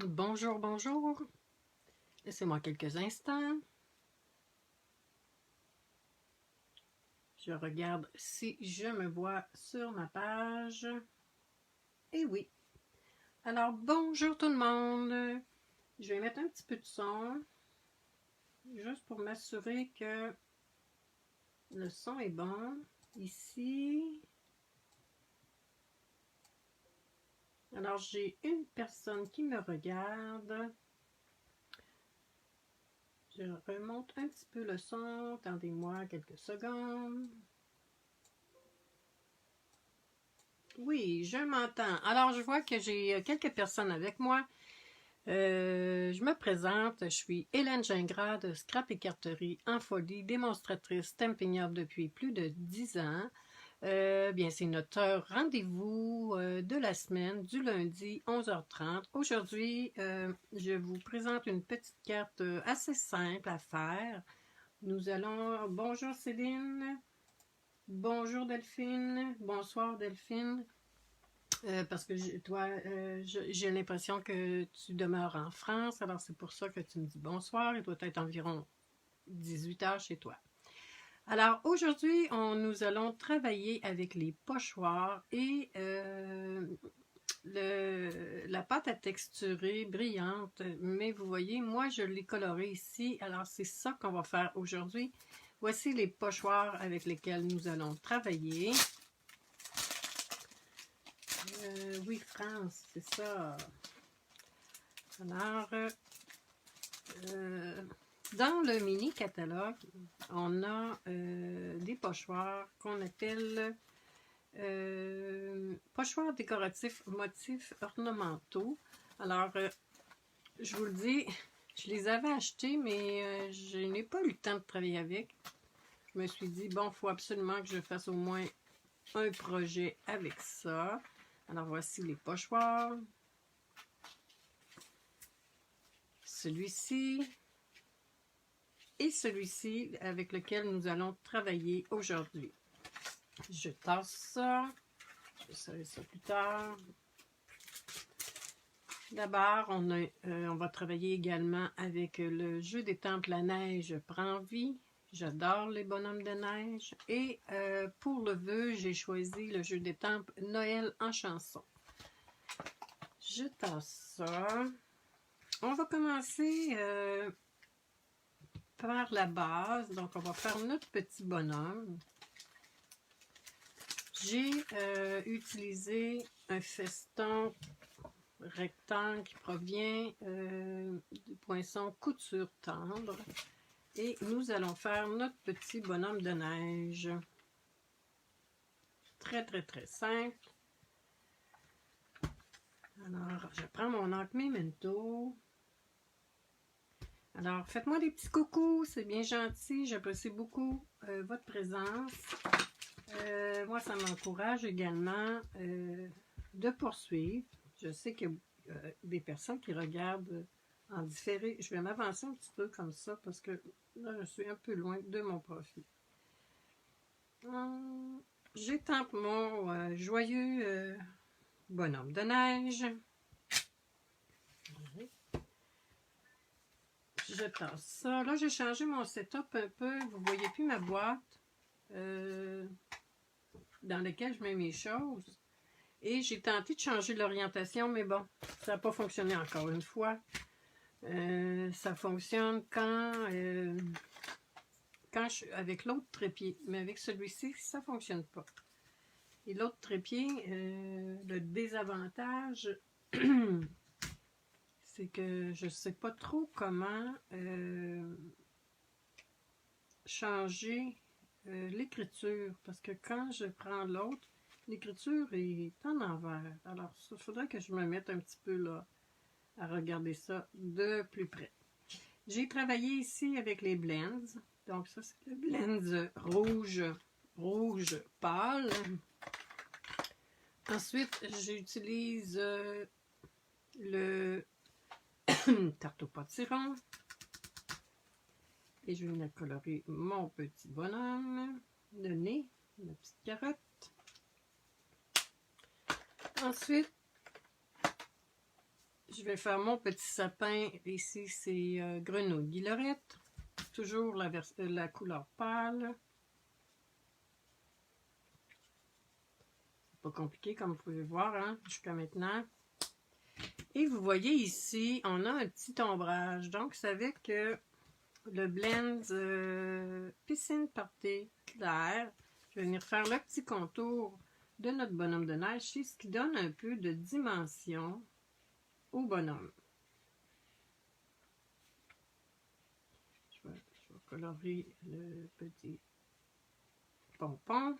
Bonjour, bonjour. Laissez-moi quelques instants. Je regarde si je me vois sur ma page. Et oui. Alors, bonjour tout le monde. Je vais mettre un petit peu de son, juste pour m'assurer que le son est bon. Ici. Alors, j'ai une personne qui me regarde. Je remonte un petit peu le son. Attendez-moi quelques secondes. Oui, je m'entends. Alors, je vois que j'ai quelques personnes avec moi. Je me présente, je suis Hélène Gingras de Scrap et Carterie en folie, démonstratrice Stamping Up depuis plus de 10 ans. Bien, c'est notre rendez-vous de la semaine, du lundi 11h30. Aujourd'hui, je vous présente une petite carte assez simple à faire. Nous allons... Bonjour Céline, bonjour Delphine, bonsoir Delphine. Parce que toi, j'ai l'impression que tu demeures en France, alors c'est pour ça que tu me dis bonsoir. Il doit être environ 18h chez toi. Alors aujourd'hui, nous allons travailler avec les pochoirs et la pâte à texturer brillante. Mais vous voyez, moi je l'ai colorée ici, alors c'est ça qu'on va faire aujourd'hui. Voici les pochoirs avec lesquels nous allons travailler. Oui, France, c'est ça. Alors, dans le mini catalogue, on a des pochoirs qu'on appelle pochoirs décoratifs motifs ornementaux. Alors, je vous le dis, je les avais achetés, mais je n'ai pas eu le temps de travailler avec. Je me suis dit, bon, il faut absolument que je fasse au moins un projet avec ça. Alors, voici les pochoirs. Celui-ci et celui-ci avec lequel nous allons travailler aujourd'hui. Je tasse ça. Je vais serrer ça plus tard. D'abord, on va travailler également avec le jeu des temples La Neige prend vie. J'adore les bonhommes de neige. Et pour le vœu, j'ai choisi le jeu des temples Noël en chanson. Je tasse ça. On va commencer par la base. Donc, on va faire notre petit bonhomme. J'ai utilisé un feston rectangle qui provient du poinçon couture tendre. Et nous allons faire notre petit bonhomme de neige. Très, très, très simple. Alors, je prends mon encre Memento. Alors, faites-moi des petits coucous, c'est bien gentil. J'apprécie beaucoup votre présence. Moi, ça m'encourage également de poursuivre. Je sais qu'il y a des personnes qui regardent en différé. Je vais m'avancer un petit peu comme ça parce que là, je suis un peu loin de mon profil. J'étampe mon joyeux bonhomme de neige. Je tasse ça. Là, j'ai changé mon setup un peu. Vous ne voyez plus ma boîte dans laquelle je mets mes choses. Et j'ai tenté de changer l'orientation, mais bon, ça n'a pas fonctionné encore une fois. Ça fonctionne quand je suis avec l'autre trépied. Mais avec celui-ci, ça ne fonctionne pas. Et l'autre trépied, le désavantage, c'est que je ne sais pas trop comment changer l'écriture. Parce que quand je prends l'autre, l'écriture est en envers. Alors, il faudrait que je me mette un petit peu là à regarder ça de plus près. J'ai travaillé ici avec les blends. Donc ça, c'est le blend rouge pâle. Ensuite, j'utilise le tarte au potiron. Et je viens de colorer mon petit bonhomme, le nez, ma petite carotte. Ensuite, Je vais faire mon petit sapin. Ici, c'est grenouille guillerette. Toujours la couleur pâle. C'est pas compliqué comme vous pouvez voir hein, jusqu'à maintenant. Et vous voyez ici, on a un petit ombrage. Donc, c'est avec le blend Piscine Party clair. Je vais venir faire le petit contour de notre bonhomme de neige. C'est ce qui donne un peu de dimension au bonhomme. Je vais colorer le petit pompon.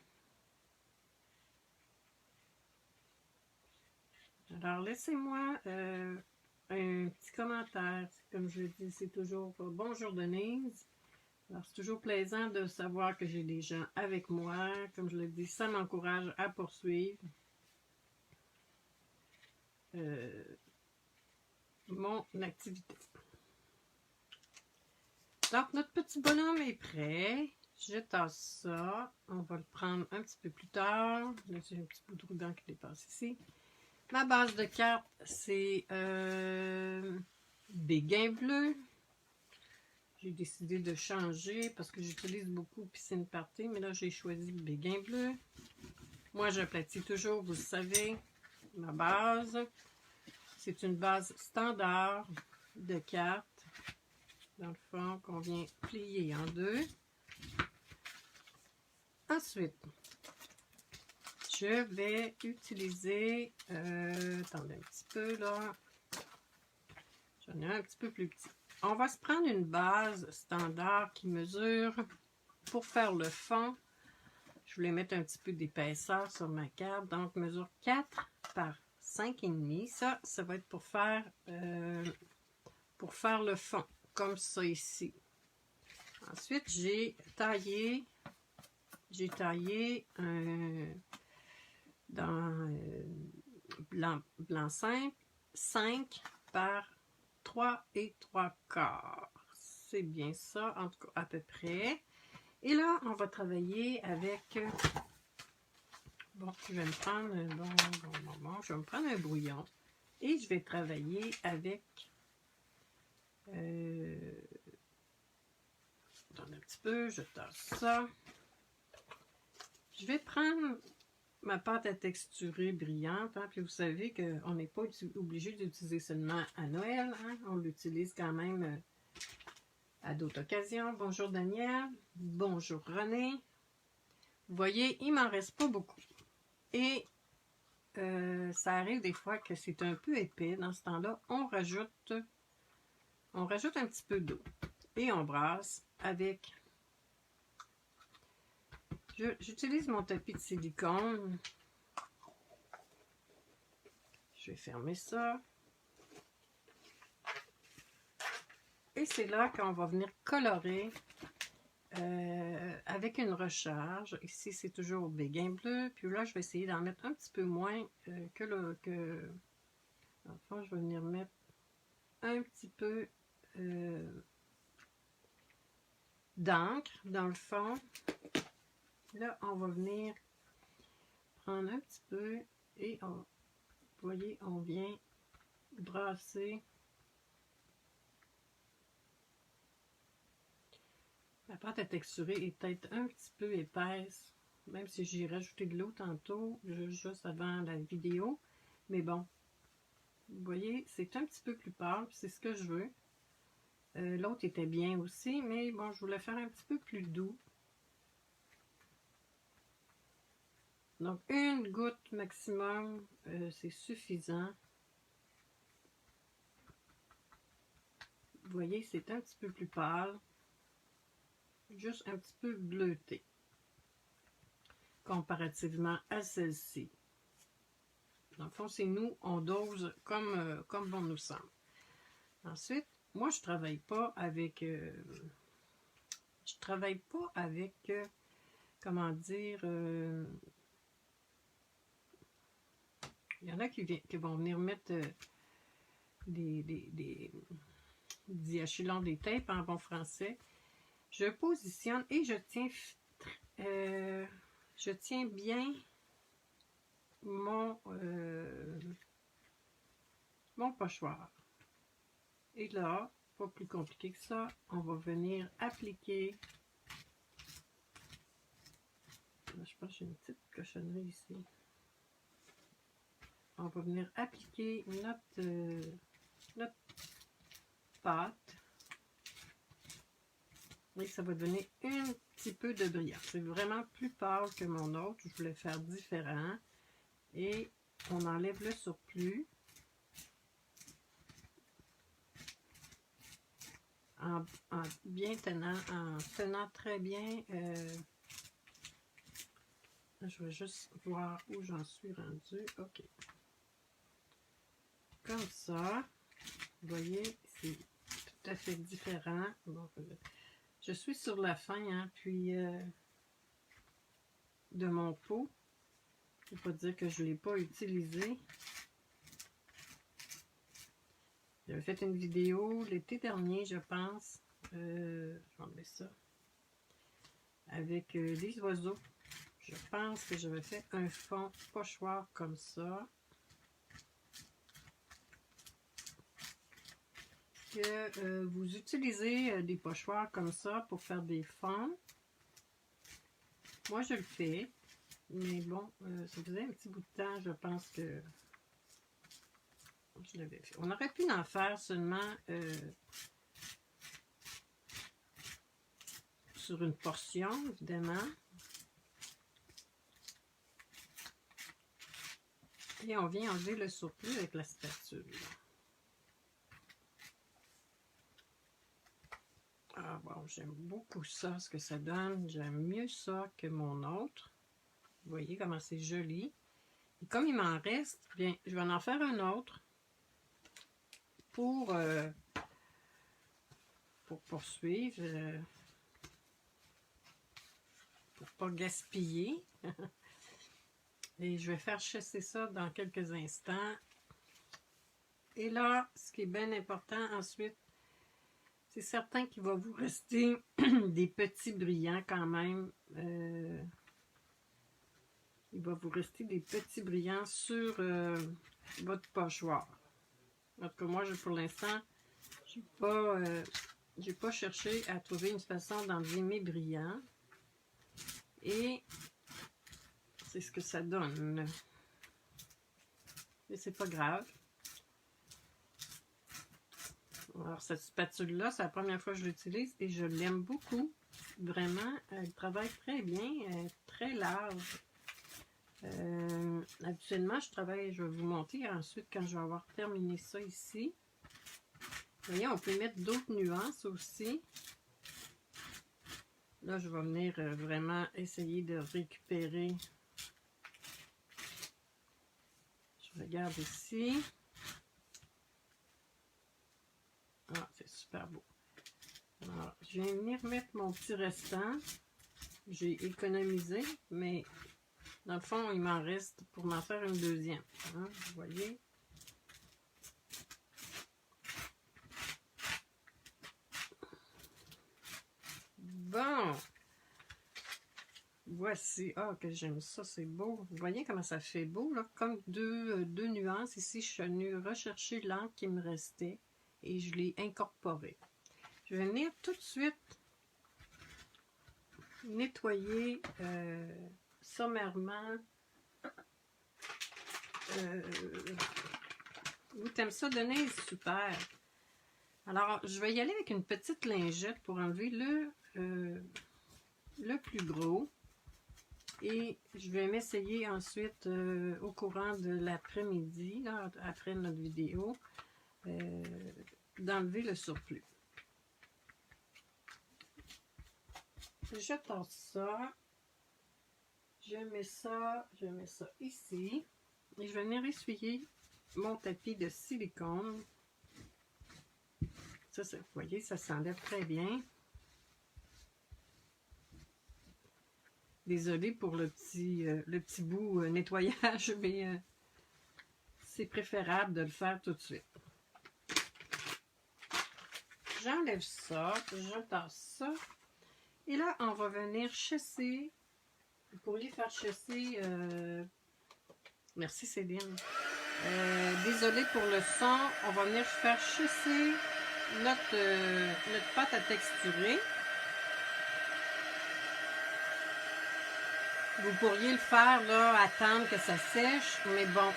Alors, laissez-moi un petit commentaire. Comme je le dis, c'est toujours bonjour Denise. Alors, c'est toujours plaisant de savoir que j'ai des gens avec moi. Comme je le dis, ça m'encourage à poursuivre mon activité. Donc, notre petit bonhomme est prêt. Je tasse ça. On va le prendre un petit peu plus tard. Là, j'ai un petit bout de ruban qui dépasse ici. Ma base de carte, c'est Béguin bleu. J'ai décidé de changer parce que j'utilise beaucoup Piscine Party, mais là, j'ai choisi Béguin bleu. Moi, j'aplatis toujours, vous le savez, ma base. C'est une base standard de cartes, dans le fond, qu'on vient plier en deux. Ensuite, je vais utiliser, attendez un petit peu là, j'en ai un petit peu plus petit. On va se prendre une base standard qui mesure, pour faire le fond, je voulais mettre un petit peu d'épaisseur sur ma carte, donc mesure 4 par 5,5. Ça va être pour faire le fond, comme ça ici. Ensuite, j'ai taillé dans blanc simple 5 par 3 et 3/4. C'est bien ça, en tout cas à peu près. Et là, on va travailler avec... Bon, je vais me prendre je vais me prendre un brouillon et je vais travailler avec... attendez un petit peu, je tasse ça. Je vais prendre ma pâte à texturer brillante, hein, puis vous savez qu'on n'est pas obligé d'utiliser seulement à Noël, hein, on l'utilise quand même à d'autres occasions. Bonjour Daniel, bonjour René. Vous voyez, il m'en reste pas beaucoup. Et ça arrive des fois que c'est un peu épais. Dans ce temps-là, on rajoute un petit peu d'eau et on brasse avec... J'utilise mon tapis de silicone. Je vais fermer ça. Et c'est là qu'on va venir colorer avec une recharge. Ici, c'est toujours Béguin bleu. Puis là, je vais essayer d'en mettre un petit peu moins que le... Enfin, je vais venir mettre un petit peu d'encre dans le fond. Là, on va venir prendre un petit peu et vous voyez, on vient brasser. La pâte à texturer est peut-être un petit peu épaisse, même si j'ai rajouté de l'eau tantôt, juste avant la vidéo. Mais bon, vous voyez, c'est un petit peu plus pâle, c'est ce que je veux. L'autre était bien aussi, mais bon, je voulais faire un petit peu plus doux. Donc, une goutte maximum, c'est suffisant. Vous voyez, c'est un petit peu plus pâle. Juste un petit peu bleuté. Comparativement à celle-ci. Dans le fond, c'est nous, on dose comme bon nous semble. Ensuite, moi, je travaille pas avec... comment dire... il y en a qui vont venir mettre des diachylons, des tapes en bon français. Je positionne et je tiens bien mon mon pochoir. Et là, pas plus compliqué que ça, on va venir appliquer. Là, je pense que j'ai une petite cochonnerie ici. On va venir appliquer notre pâte. Et ça va donner un petit peu de brillant. C'est vraiment plus pâle que mon autre. Je voulais faire différent. Et on enlève le surplus. En tenant très bien. Je vais juste voir où j'en suis rendue. OK. Comme ça. Vous voyez, c'est tout à fait différent. Bon, je suis sur la fin, hein, puis de mon pot. Il ne faut pas dire que je ne l'ai pas utilisé. J'avais fait une vidéo l'été dernier, je pense. Je vais enlever ça. Avec des oiseaux. Je pense que j'avais fait un fond pochoir comme ça. Que vous utilisez des pochoirs comme ça pour faire des fonds. Moi, je le fais. Mais bon, ça faisait un petit bout de temps, je pense que je l'avais fait. On aurait pu en faire seulement sur une portion, évidemment. Et on vient enlever le surplus avec la spatule. Ah bon, j'aime beaucoup ça, ce que ça donne. J'aime mieux ça que mon autre. Vous voyez comment c'est joli. Et comme il m'en reste, bien, je vais en faire un autre pour poursuivre, pour pas gaspiller. Et je vais faire chasser ça dans quelques instants. Et là, ce qui est bien important ensuite, c'est certain qu'il va vous rester des petits brillants quand même. Il va vous rester des petits brillants sur votre pochoir. En tout cas, moi, pour l'instant, j'ai pas cherché à trouver une façon d'enlever mes brillants. Et c'est ce que ça donne. Mais c'est pas grave. Alors, cette spatule-là, c'est la première fois que je l'utilise et je l'aime beaucoup. Vraiment, elle travaille très bien, elle est très large. Habituellement, je vais vous montrer ensuite quand je vais avoir terminé ça ici. Vous voyez, on peut mettre d'autres nuances aussi. Là, je vais venir vraiment essayer de récupérer. Je regarde ici. Ah, c'est super beau. Alors, je viens venir mettre mon petit restant. J'ai économisé, mais dans le fond, il m'en reste pour m'en faire une deuxième. Hein, vous voyez? Bon. Voici. Ah, que j'aime ça, c'est beau. Vous voyez comment ça fait beau, là? Comme deux nuances. Ici, je suis venue rechercher l'encre qui me restait et je l'ai incorporée. Je vais venir tout de suite nettoyer sommairement. Vous t'aimes ça, Denise? Super. Alors, je vais y aller avec une petite lingette pour enlever le plus gros. Et je vais m'essayer ensuite au courant de l'après-midi, après notre vidéo, d'enlever le surplus. Je tasse ça. Je mets ça ici. Et je vais venir essuyer mon tapis de silicone. Ça, vous voyez, ça s'enlève très bien. Désolée pour le petit bout nettoyage, mais c'est préférable de le faire tout de suite. J'enlève ça, je tasse ça. Et là, on va venir chasser. Vous pourriez faire chasser... merci Céline. Désolé pour le son, on va venir faire chasser notre pâte à texturer. Vous pourriez le faire, là, attendre que ça sèche, mais bon,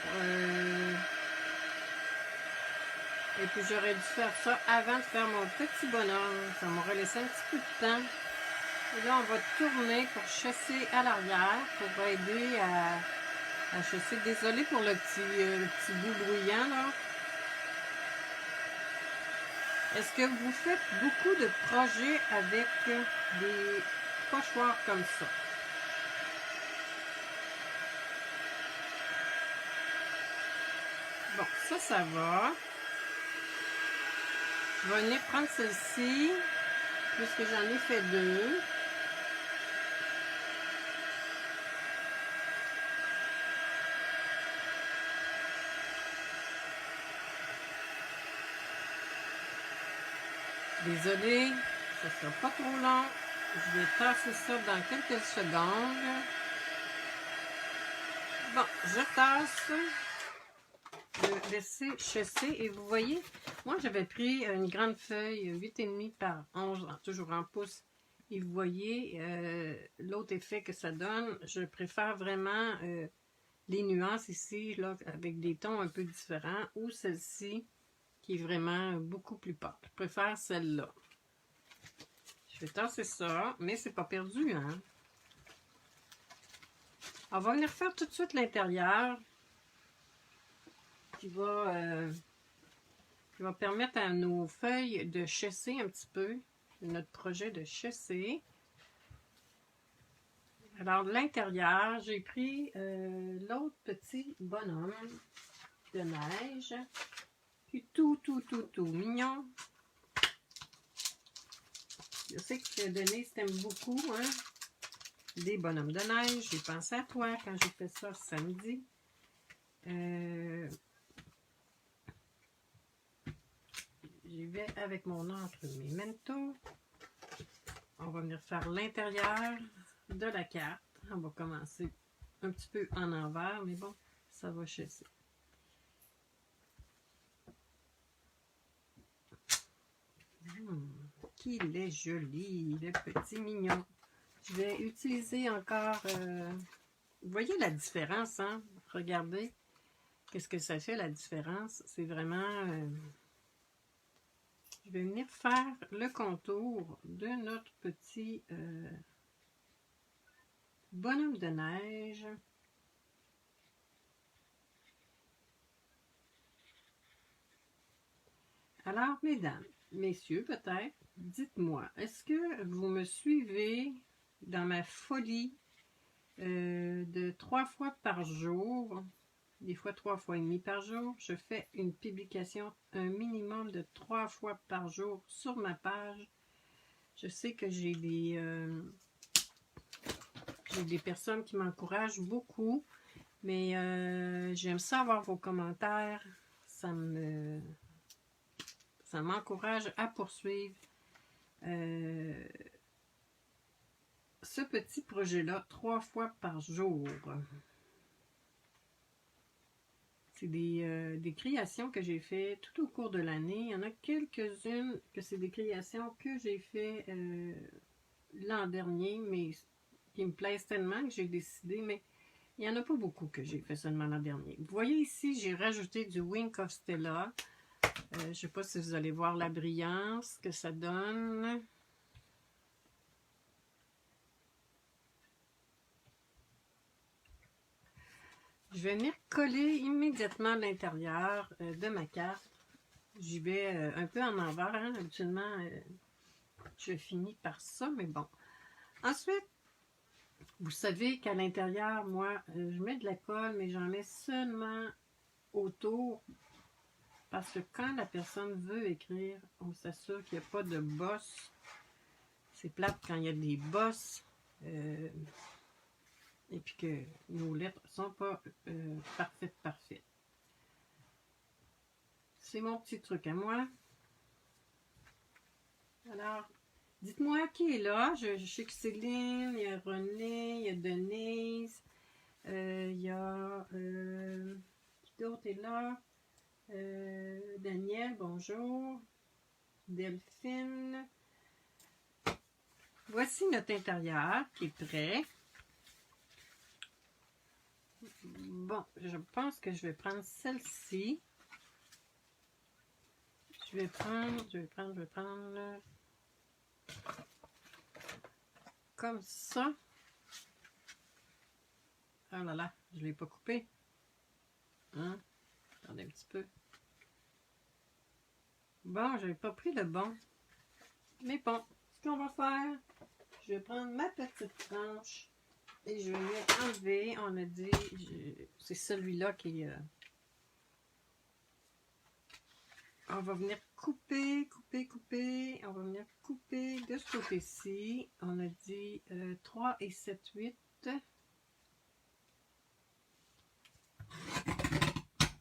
et puis j'aurais dû faire ça avant de faire mon petit bonhomme. Ça m'aurait laissé un petit peu de temps. Et là, on va tourner pour chasser à l'arrière, pour aider à chasser. Désolé pour le petit bout bruyant, là. Est-ce que vous faites beaucoup de projets avec des pochoirs comme ça? Bon, ça va. Je vais venir prendre celle-ci, puisque j'en ai fait 2. Désolée, ça sera pas trop long. Je vais tasser ça dans quelques secondes. Bon, je tasse. Je laisser chasser. Et vous voyez, moi j'avais pris une grande feuille 8,5 par 11, toujours en pouces. Et vous voyez l'autre effet que ça donne. Je préfère vraiment les nuances ici, là, avec des tons un peu différents, ou celle-ci qui est vraiment beaucoup plus pâle. Je préfère celle-là. Je vais tasser ça, mais c'est pas perdu, hein. On va venir faire tout de suite l'intérieur qui va permettre à nos feuilles de chasser un petit peu. Notre projet de chasser. Alors, l'intérieur, j'ai pris l'autre petit bonhomme de neige. Puis tout mignon. Je sais que Denise t'aime beaucoup, hein? Des bonhommes de neige. J'ai pensé à toi quand j'ai fait ça samedi. J'y vais avec mon encre Memento. On va venir faire l'intérieur de la carte. On va commencer un petit peu en envers, mais bon, ça va chasser. Qu'il est joli, le petit mignon. Je vais utiliser encore... vous voyez la différence, hein? Regardez. Qu'est-ce que ça fait, la différence? C'est vraiment... je vais venir faire le contour de notre petit bonhomme de neige. Alors, mesdames, messieurs, peut-être, dites-moi, est-ce que vous me suivez dans ma folie de 3 fois par jour, des fois 3 fois et demi par jour? Je fais une publication un minimum de 3 fois par jour sur ma page. Je sais que j'ai des personnes qui m'encouragent beaucoup, mais j'aime ça avoir vos commentaires. Ça m'encourage à poursuivre ce petit projet-là 3 fois par jour. C'est des créations que j'ai fait tout au cours de l'année. Il y en a quelques-unes que c'est des créations que j'ai fait l'an dernier, mais qui me plaisent tellement que j'ai décidé, mais il n'y en a pas beaucoup que j'ai fait seulement l'an dernier. Vous voyez ici, j'ai rajouté du Wink of Stella. Je ne sais pas si vous allez voir la brillance que ça donne. Je vais venir coller immédiatement l'intérieur de ma carte. J'y vais un peu en envers. Hein. Habituellement, je finis par ça, mais bon. Ensuite, vous savez qu'à l'intérieur, moi, je mets de la colle, mais j'en mets seulement autour. Parce que quand la personne veut écrire, on s'assure qu'il n'y a pas de bosse. C'est plate quand il y a des bosses. Et puis que nos lettres ne sont pas parfaites. C'est mon petit truc à moi. Alors, dites-moi qui est là. Je sais que Céline, il y a René, il y a Denise, il y a... qui d'autre est est là. Daniel, bonjour. Delphine. Voici notre intérieur qui est prêt. Bon, je pense que je vais prendre celle-ci. Je vais prendre comme ça. Oh là là, je ne l'ai pas coupé. Hein? Attendez un petit peu. Bon, je n'avais pas pris le bon. Mais bon, ce qu'on va faire, je vais prendre ma petite tranche et je vais enlever. On a dit, c'est celui-là qui... on va venir couper. On va venir couper de ce côté-ci. On a dit 3 et 7, 8.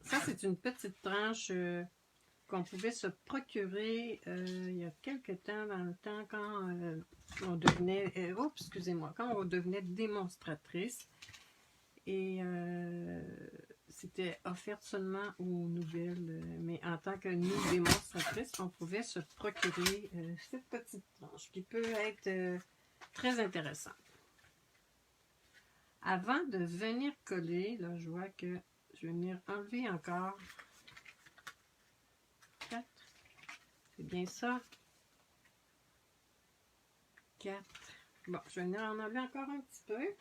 Ça, c'est une petite tranche qu'on pouvait se procurer il y a quelques temps, dans le temps, quand on devenait... excusez-moi, quand on devenait démonstratrice. Et c'était offert seulement aux nouvelles, mais en tant que nous démonstratrices, on pouvait se procurer cette petite tranche qui peut être très intéressante. Avant de venir coller, là, je vois que je vais venir enlever encore 4. C'est bien ça. 4. Bon, je vais venir en enlever encore un petit peu.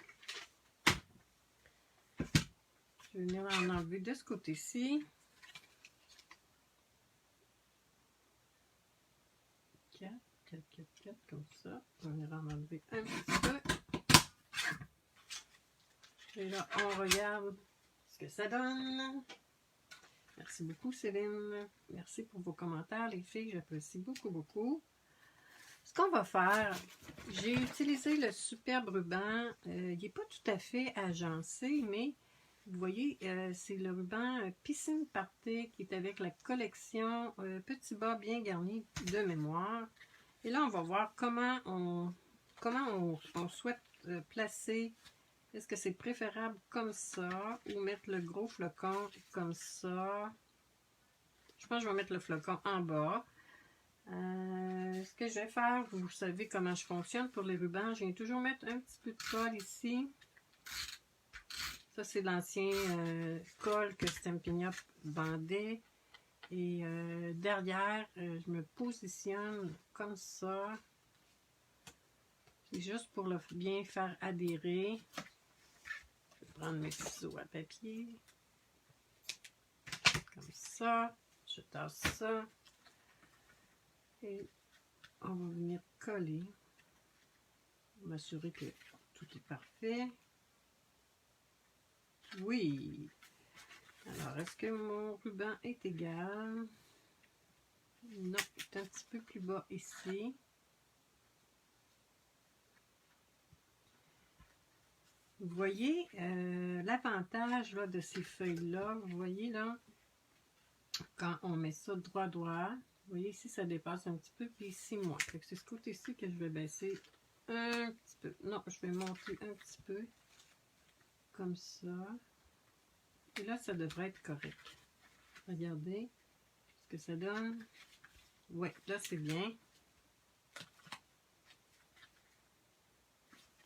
Je vais venir en enlever de ce côté-ci. 4, 4, 4, 4, comme ça. Je vais venir en enlever un petit peu. Et là, on regarde ce que ça donne. Merci beaucoup, Céline. Merci pour vos commentaires, les filles. J'apprécie beaucoup, beaucoup. Ce qu'on va faire, j'ai utilisé le superbe ruban. Il n'est pas tout à fait agencé, mais vous voyez, c'est le ruban Piscine Party qui est avec la collection Petit bas bien garni de mémoire. Et là, on va voir comment on souhaite placer. Est-ce que c'est préférable comme ça ou mettre le gros flocon comme ça? Je pense que je vais mettre le flocon en bas. Ce que je vais faire, vous savez comment je fonctionne pour les rubans. Je viens toujours mettre un petit peu de colle ici. Ça, c'est l'ancien colle que Stampin' Up vendait. Et derrière, je me positionne comme ça. C'est juste pour le bien faire adhérer. Je vais prendre mes ciseaux à papier. Comme ça. Je tasse ça. Et on va venir coller. M'assurer que tout est parfait. Oui. Alors, est-ce que mon ruban est égal? Non, c'est un petit peu plus bas ici. Vous voyez l'avantage de ces feuilles-là, vous voyez là, quand on met ça droit, vous voyez ici ça dépasse un petit peu, puis ici moins. C'est ce côté-ci que je vais baisser un petit peu. Non, je vais monter un petit peu, comme ça. Et là, ça devrait être correct. Regardez ce que ça donne. Oui, là c'est bien.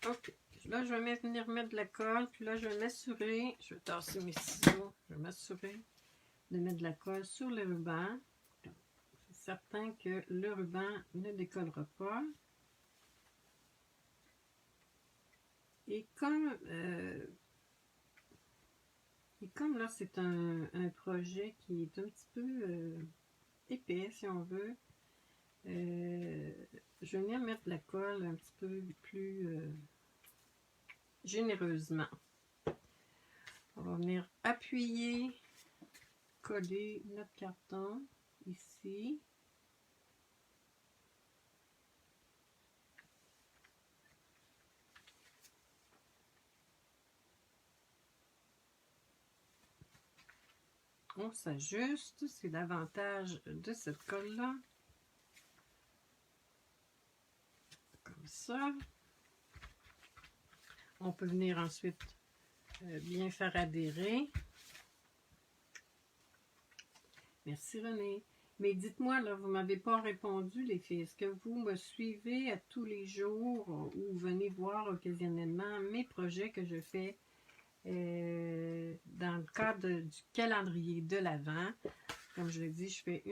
Ok. Là, je vais venir mettre de la colle, puis là, je vais m'assurer, je vais tasser mes ciseaux, je vais m'assurer de mettre de la colle sur le ruban. C'est certain que le ruban ne décollera pas. Et comme là, c'est un projet qui est un petit peu épais, si on veut, je vais venir mettre de la colle un petit peu plus généreusement. On va venir appuyer, coller notre carton ici. On s'ajuste, c'est l'avantage de cette colle-là. Comme ça. On peut venir ensuite bien faire adhérer. Merci René. Mais dites-moi, là, vous ne m'avez pas répondu, les filles. Est-ce que vous me suivez à tous les jours ou venez voir occasionnellement mes projets que je fais dans le cadre du calendrier de l'Avent? Comme je l'ai dit, je fais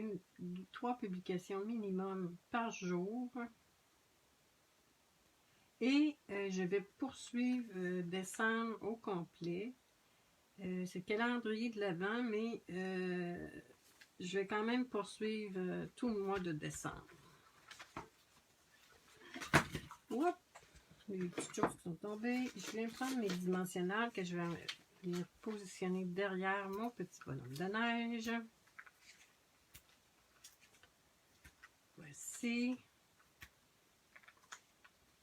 3 publications minimum par jour. Et je vais poursuivre décembre au complet. C'est le calendrier de l'Avent, mais je vais quand même poursuivre tout le mois de décembre. Oups! Les petites choses qui sont tombées. Je viens prendre mes dimensionnels que je vais venir positionner derrière mon petit bonhomme de neige. Voici.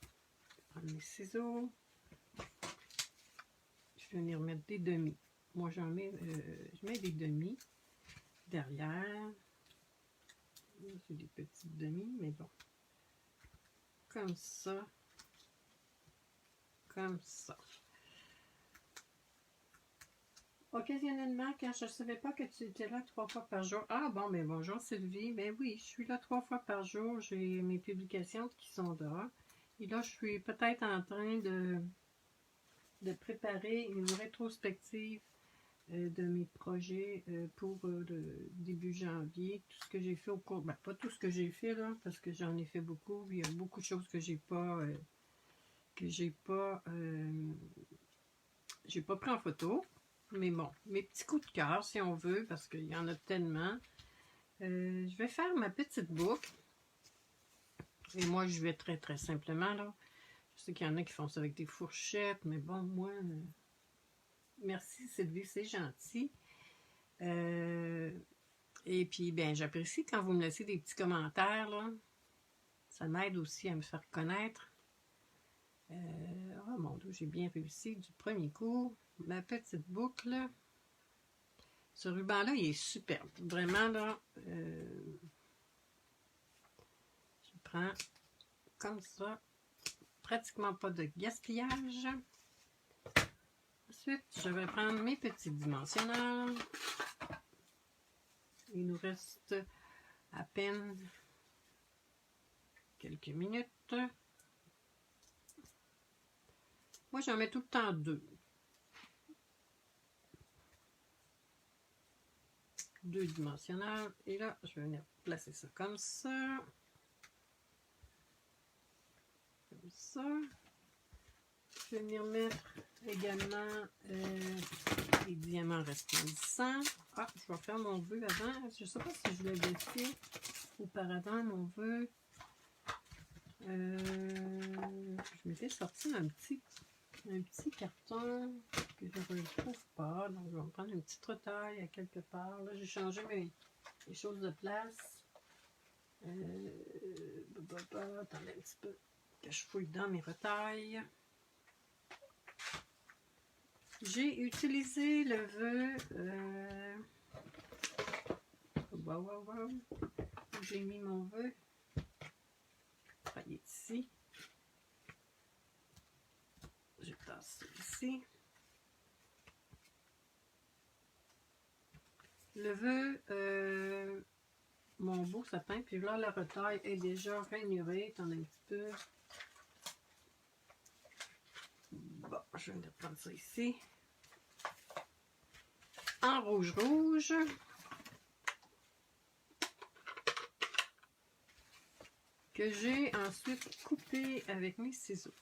Je vais prendre mes ciseaux. Je vais venir mettre des demi. Moi, je mets des demi derrière. C'est des petites demi, mais bon. Comme ça. Comme ça. Occasionnellement, quand je ne savais pas que tu étais là 3 fois par jour. Ah bon, mais bonjour Sylvie. Ben oui, je suis là 3 fois par jour. J'ai mes publications qui sont là. Et là, je suis peut-être en train de préparer une rétrospective de mes projets pour le début janvier. Tout ce que j'ai fait au cours. Ben, pas tout ce que j'ai fait là, parce que j'en ai fait beaucoup. Il y a beaucoup de choses que j'ai pas pris en photo. Mais bon, mes petits coups de cœur, si on veut, parce qu'il y en a tellement. Je vais faire ma petite boucle. Et moi, je vais très, très simplement, là. Je sais qu'il y en a qui font ça avec des fourchettes, mais bon, moi... merci Sylvie, c'est gentil. Et puis, bien, j'apprécie quand vous me laissez des petits commentaires, là. Ça m'aide aussi à me faire connaître. Oh mon Dieu, j'ai bien réussi du premier coup. Ma petite boucle. Ce ruban-là, il est superbe. Vraiment, là, je prends comme ça. Pratiquement pas de gaspillage. Ensuite, je vais prendre mes petits dimensionnels. Il nous reste à peine quelques minutes. Moi, j'en mets tout le temps 2. 2 dimensionnels. Et là, je vais venir placer ça comme ça. Comme ça. Je vais venir mettre également les diamants resplendissants. Ah, je vais faire mon vœu avant. Je ne sais pas si je l'avais fait auparavant, mon vœu. Je m'étais sorti un petit carton que je ne retrouve pas. Donc, je vais me prendre une petite retaille à quelque part. Là, j'ai changé mes choses de place. Attendez un petit peu que je fouille dans mes retailles. J'ai utilisé le vœu. Où j'ai mis mon vœu. Il est ici. Je tasse ça ici. Le vœu, mon beau sapin, puis là, la retaille est déjà rainurée. Attendez un petit peu. Bon, je vais prendre ça ici. En rouge. Que j'ai ensuite coupé avec mes ciseaux.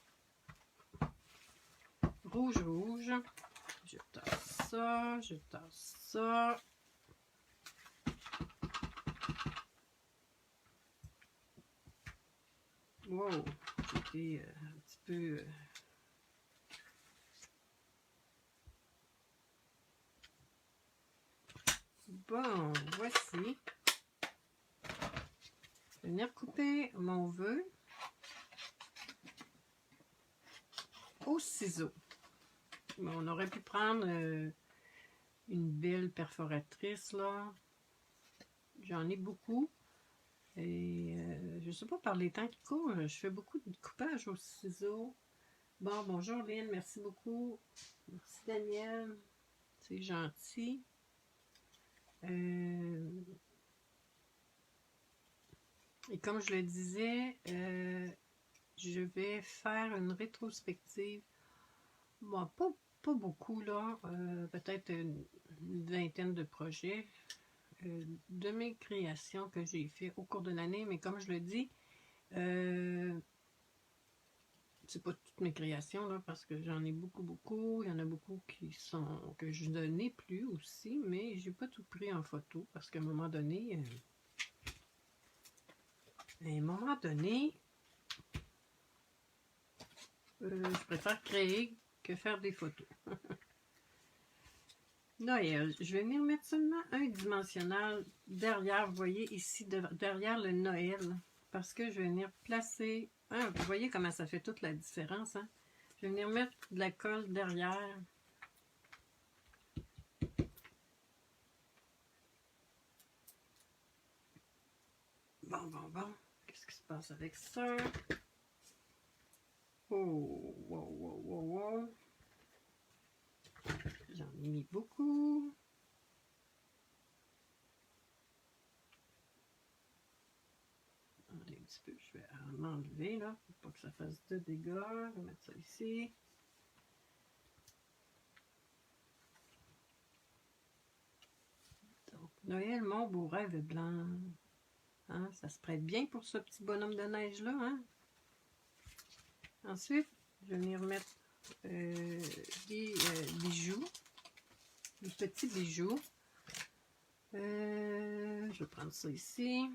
Rouge. Je tasse ça. Wow, j'étais un petit peu... Bon, voici. Je vais venir couper mon vœu au ciseau. Bon, on aurait pu prendre une belle perforatrice, là. J'en ai beaucoup. Et je ne sais pas, par les temps qui courent, je fais beaucoup de coupage au ciseau. Bon, bonjour Lynn, merci beaucoup. Merci Daniel, c'est gentil. Et comme je le disais, je vais faire une rétrospective. Bon, pas beaucoup, là. Peut-être une vingtaine de projets de mes créations que j'ai fait au cours de l'année. Mais comme je le dis, c'est pas toutes mes créations, là, parce que j'en ai beaucoup. Il y en a beaucoup que je n'ai plus aussi, mais j'ai pas tout pris en photo parce qu'à un moment donné, je préfère créer que faire des photos. Noël, je vais venir mettre seulement un dimensionnel derrière, vous voyez ici, derrière le Noël, parce que je vais venir placer, vous voyez comment ça fait toute la différence, hein? Je vais venir mettre de la colle derrière. Bon, qu'est-ce qui se passe avec ça? Oh, wow. J'en ai mis beaucoup. Attendez un petit peu, je vais en enlever là, pour pas que ça fasse de dégâts. Je vais mettre ça ici. Donc, Noël, mon beau rêve blanc. Hein, ça se prête bien pour ce petit bonhomme de neige là. Hein? Ensuite, je vais venir mettre des bijoux. Des petits bijoux. Je vais prendre ça ici.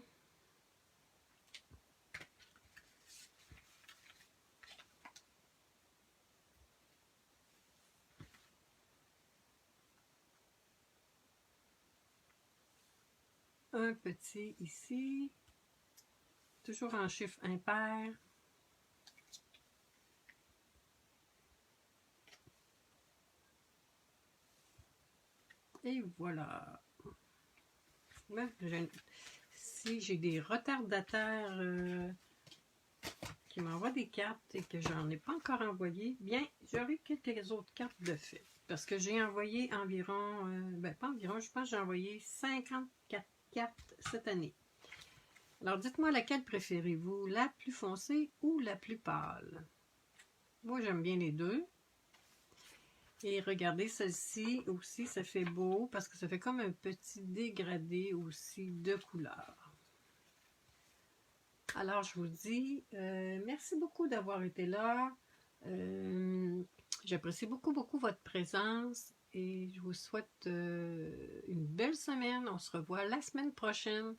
Un petit ici. Toujours en chiffre impair. Et voilà. Là, si j'ai des retardataires qui m'envoient des cartes et que j'en ai pas encore envoyé, bien, j'aurai quelques autres cartes de fait. Parce que j'ai envoyé environ, pas environ, je pense que j'ai envoyé 54 cartes cette année. Alors, dites-moi laquelle préférez-vous, la plus foncée ou la plus pâle? Moi, j'aime bien les deux. Et regardez, celle-ci aussi, ça fait beau parce que ça fait comme un petit dégradé aussi de couleur. Alors, je vous dis merci beaucoup d'avoir été là. J'apprécie beaucoup votre présence et je vous souhaite une belle semaine. On se revoit la semaine prochaine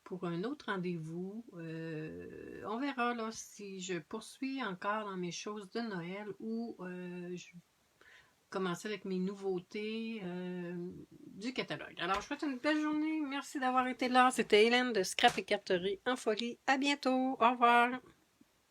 pour un autre rendez-vous. On verra là si je poursuis encore dans mes choses de Noël ou je commencer avec mes nouveautés du catalogue. Alors, je vous souhaite une belle journée. Merci d'avoir été là. C'était Hélène de Scrap et Carterie en Folie. À bientôt. Au revoir.